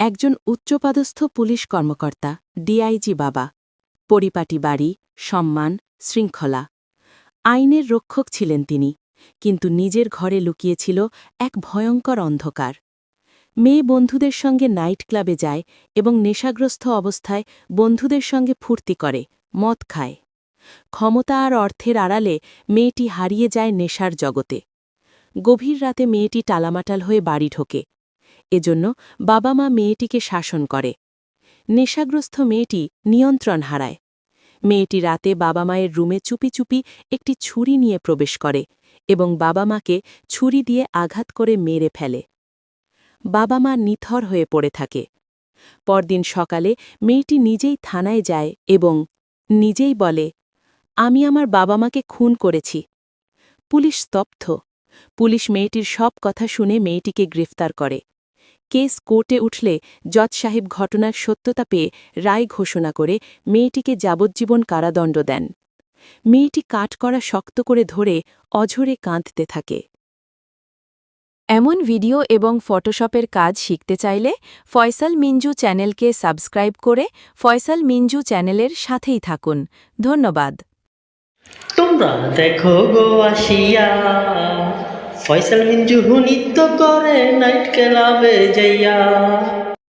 একজন উচ্চপদস্থ পুলিশ কর্মকর্তা, ডিআইজি বাবা। পরিপাটি বাড়ি, সম্মান, শৃঙ্খলা। আইনের রক্ষক ছিলেন তিনি, কিন্তু নিজের ঘরে লুকিয়েছিল এক ভয়ঙ্কর অন্ধকার। মেয়ে বন্ধুদের সঙ্গে নাইট ক্লাবে যায় এবং নেশাগ্রস্ত অবস্থায় বন্ধুদের সঙ্গে ফুর্তি করে, মদ খায়। ক্ষমতা আর অর্থের আড়ালে মেয়েটি হারিয়ে যায় নেশার জগতে। গভীর রাতে মেয়েটি টালামাটাল হয়ে বাড়ি ঢোকে। এজন্য বাবা মা মেয়েটিকে শাসন করে। নেশাগ্রস্ত মেয়েটি নিয়ন্ত্রণ হারায়। মেয়েটি রাতে বাবা মায়ের রুমে চুপি চুপি একটি ছুরি নিয়ে প্রবেশ করে এবং বাবা মাকে ছুরি দিয়ে আঘাত করে মেরে ফেলে। বাবা মা নিথর হয়ে পড়ে থাকে। পরদিন সকালে মেয়েটি নিজেই থানায় যায় এবং নিজেই বলে, আমি আমার বাবা মাকে খুন করেছি। পুলিশ স্তব্ধ। পুলিশ মেয়েটির সব কথা শুনে মেয়েটিকে গ্রেফতার করে। কেস কোর্টে উঠলে জজ সাহেব ঘটনার সত্যতা পেয়ে রায় ঘোষণা করে মেয়েটিকে যাবজ্জীবন কারাদণ্ড দেন। মেয়েটি কাঠকড়া শক্ত করে ধরে অঝরে কাঁদতে থাকে। এমন ভিডিও এবং ফটোশপের কাজ শিখতে চাইলে ফয়সাল মিঞ্জু চ্যানেলকে সাবস্ক্রাইব করে ফয়সাল মিঞ্জু চ্যানেলের সাথেই থাকুন। ধন্যবাদ। তোমরা দেখো গো আসিয়া, ফয়সাল মিঞ্জু নৃত্য করে নাইট ক্লাবে যাইয়া।